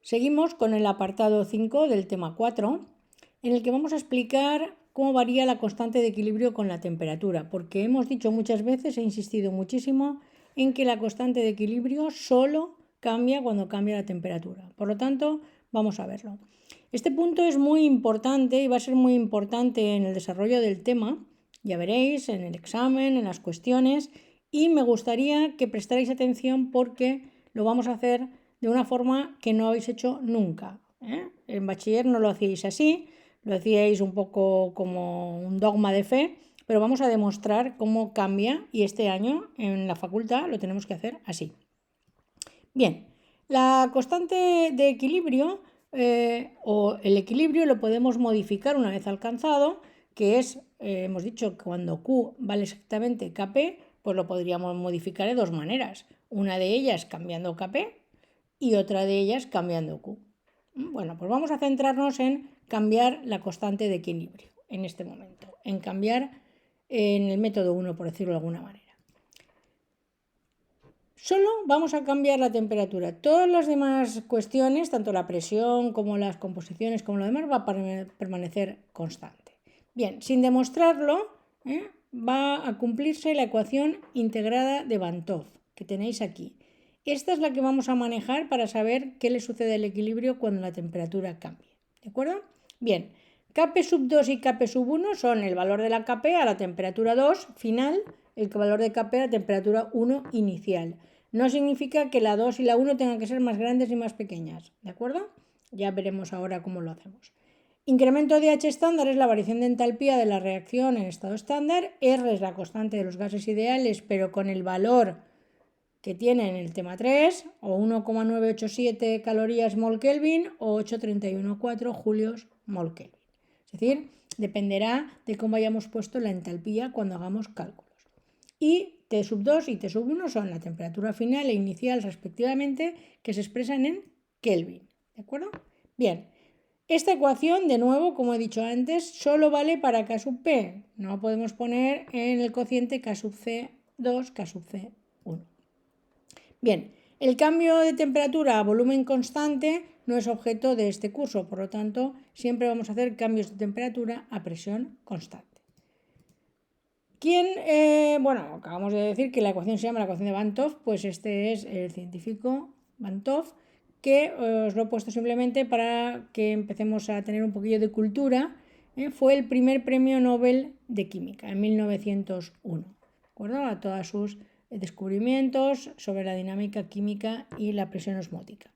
Seguimos con el apartado 5 del tema 4, en el que vamos a explicar cómo varía la constante de equilibrio con la temperatura, porque hemos dicho muchas veces, he insistido muchísimo, en que la constante de equilibrio solo cambia cuando cambia la temperatura. Por lo tanto, vamos a verlo. Este punto es muy importante y va a ser muy importante en el desarrollo del tema, ya veréis, en el examen, en las cuestiones, y me gustaría que prestarais atención porque lo vamos a hacer de una forma que no habéis hecho nunca. En bachiller no lo hacíais así, lo hacíais un poco como un dogma de fe, pero vamos a demostrar cómo cambia y este año en la facultad lo tenemos que hacer así. Bien, la constante de equilibrio o el equilibrio lo podemos modificar una vez alcanzado, que es, hemos dicho que cuando Q vale exactamente Kp, pues lo podríamos modificar de dos maneras. Una de ellas cambiando Kp y otra de ellas cambiando Q. Bueno, pues vamos a centrarnos en cambiar la constante de equilibrio en este momento, en cambiar en el método 1, por decirlo de alguna manera. Solo vamos a cambiar la temperatura. Todas las demás cuestiones, tanto la presión como las composiciones como lo demás, va a permanecer constante. Bien, sin demostrarlo, va a cumplirse la ecuación integrada de Bantoff, que tenéis aquí. Esta es la que vamos a manejar para saber qué le sucede al equilibrio cuando la temperatura cambie. ¿De acuerdo? Bien, Kp sub 2 y Kp sub 1 son el valor de la Kp a la temperatura 2 final, el valor de Kp a la temperatura 1 inicial. No significa que la 2 y la 1 tengan que ser más grandes y más pequeñas, ¿de acuerdo? Ya veremos ahora cómo lo hacemos. Incremento de H estándar es la variación de entalpía de la reacción en estado estándar. R es la constante de los gases ideales, pero con el valor que tiene en el tema 3, o 1,987 calorías mol Kelvin o 831,4 julios mol Kelvin. Es decir, dependerá de cómo hayamos puesto la entalpía cuando hagamos cálculos. Y T sub 2 y T sub 1 son la temperatura final e inicial respectivamente, que se expresan en Kelvin. ¿De acuerdo? Bien, esta ecuación, de nuevo, como he dicho antes, solo vale para K sub P. No podemos poner en el cociente K sub C2, K sub C1. Bien, el cambio de temperatura a volumen constante no es objeto de este curso, por lo tanto, siempre vamos a hacer cambios de temperatura a presión constante. Bueno, acabamos de decir que la ecuación se llama la ecuación de Bantoff, pues este es el científico Bantoff, que os lo he puesto simplemente para que empecemos a tener un poquillo de cultura. Fue el primer premio Nobel de Química en 1901, ¿de acuerdo? A todos sus descubrimientos sobre la dinámica química y la presión osmótica.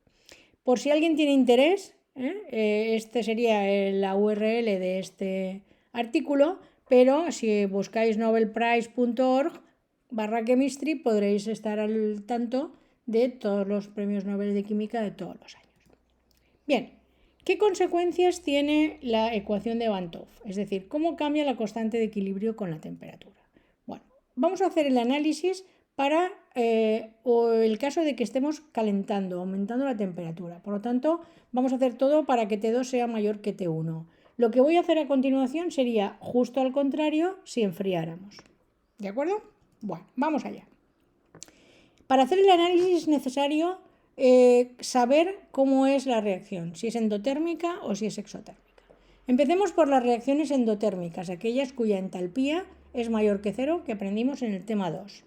Por si alguien tiene interés, este sería la URL de este artículo, pero si buscáis nobelprize.org/chemistry podréis estar al tanto de todos los premios Nobel de Química de todos los años. Bien, ¿qué consecuencias tiene la ecuación de Bantoff? Es decir, ¿cómo cambia la constante de equilibrio con la temperatura? Bueno, vamos a hacer el análisis para el caso de que estemos calentando, aumentando la temperatura. Por lo tanto, vamos a hacer todo para que T2 sea mayor que T1. Lo que voy a hacer a continuación sería justo al contrario si enfriáramos. ¿De acuerdo? Bueno, vamos allá. Para hacer el análisis es necesario saber cómo es la reacción, si es endotérmica o si es exotérmica. Empecemos por las reacciones endotérmicas, aquellas cuya entalpía es mayor que 0, que aprendimos en el tema 2.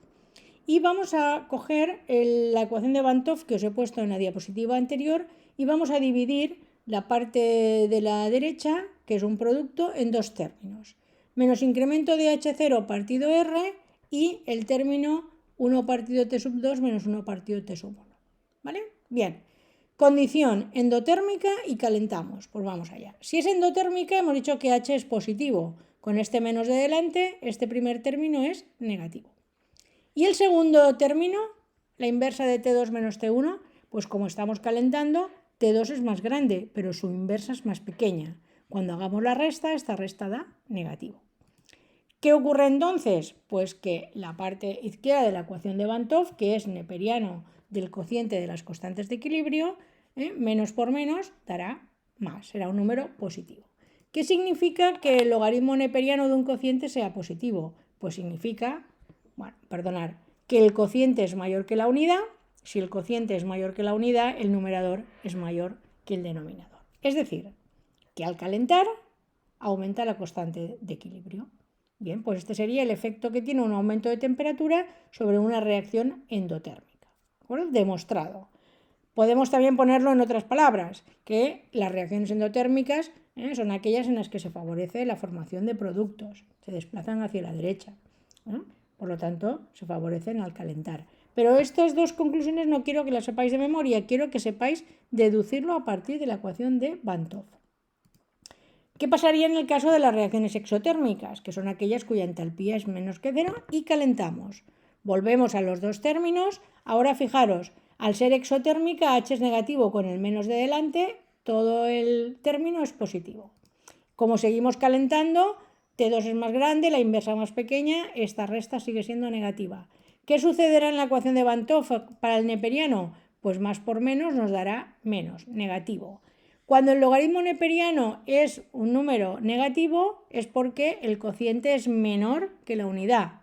Y vamos a coger la ecuación de Bantoff que os he puesto en la diapositiva anterior y vamos a dividir la parte de la derecha, que es un producto, en dos términos. Menos incremento de H0 partido R y el término 1 partido T sub 2 menos 1 partido T sub 1. ¿Vale? Bien. Condición endotérmica y calentamos. Pues vamos allá. Si es endotérmica, hemos dicho que H es positivo. Con este menos de delante, este primer término es negativo. Y el segundo término, la inversa de T2 menos T1, pues como estamos calentando, T2 es más grande, pero su inversa es más pequeña. Cuando hagamos la resta, esta resta da negativo. ¿Qué ocurre entonces? Pues que la parte izquierda de la ecuación de Bantoff, que es neperiano del cociente de las constantes de equilibrio, menos por menos dará más, será un número positivo. ¿Qué significa que el logaritmo neperiano de un cociente sea positivo? Pues significa, que el cociente es mayor que la unidad. Si el cociente es mayor que la unidad, el numerador es mayor que el denominador. Es decir, que al calentar aumenta la constante de equilibrio. Bien, pues este sería el efecto que tiene un aumento de temperatura sobre una reacción endotérmica. ¿De acuerdo? Demostrado. Podemos también ponerlo en otras palabras, que las reacciones endotérmicas son aquellas en las que se favorece la formación de productos, se desplazan hacia la derecha. Por lo tanto, se favorecen al calentar. Pero estas dos conclusiones no quiero que las sepáis de memoria, quiero que sepáis deducirlo a partir de la ecuación de Van 't Hoff. ¿Qué pasaría en el caso de las reacciones exotérmicas, que son aquellas cuya entalpía es menos que cero y calentamos? Volvemos a los dos términos. Ahora fijaros, al ser exotérmica, H es negativo con el menos de delante, todo el término es positivo. Como seguimos calentando, T2 es más grande, la inversa más pequeña, esta resta sigue siendo negativa. ¿Qué sucederá en la ecuación de Van 't Hoff para el neperiano? Pues más por menos nos dará menos, negativo. Cuando el logaritmo neperiano es un número negativo es porque el cociente es menor que la unidad.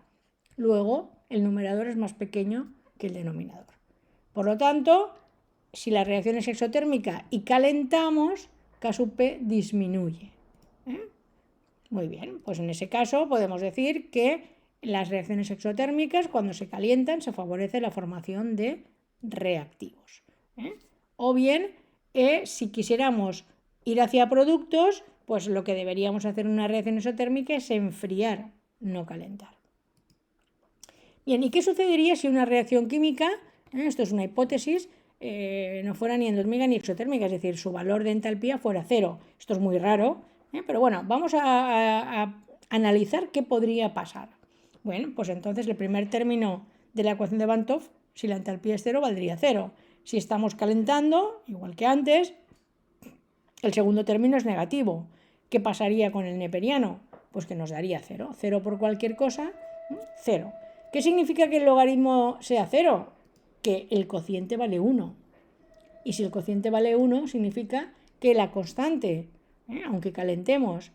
Luego, el numerador es más pequeño que el denominador. Por lo tanto, si la reacción es exotérmica y calentamos, K sub P disminuye. Muy bien, pues en ese caso podemos decir que las reacciones exotérmicas, cuando se calientan, se favorece la formación de reactivos. O bien, si quisiéramos ir hacia productos, pues lo que deberíamos hacer en una reacción exotérmica es enfriar, no calentar. Bien, ¿y qué sucedería si una reacción química, esto es una hipótesis, no fuera ni endotérmica ni exotérmica, es decir, su valor de entalpía fuera cero? Esto es muy raro, pero bueno, vamos a analizar qué podría pasar. Bueno, pues entonces el primer término de la ecuación de Van 't Hoff, si la entalpía es cero, valdría cero. Si estamos calentando, igual que antes, el segundo término es negativo. ¿Qué pasaría con el neperiano? Pues que nos daría cero. Cero por cualquier cosa, cero. ¿Qué significa que el logaritmo sea cero? Que el cociente vale 1. Y si el cociente vale 1, significa que la constante, aunque calentemos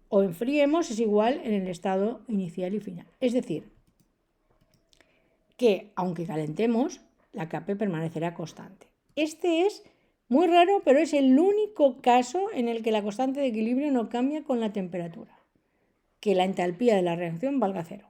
o enfriemos, es igual en el estado inicial y final. Es decir, que aunque calentemos, la Kp permanecerá constante. Este es muy raro, pero es el único caso en el que la constante de equilibrio no cambia con la temperatura, que la entalpía de la reacción valga cero.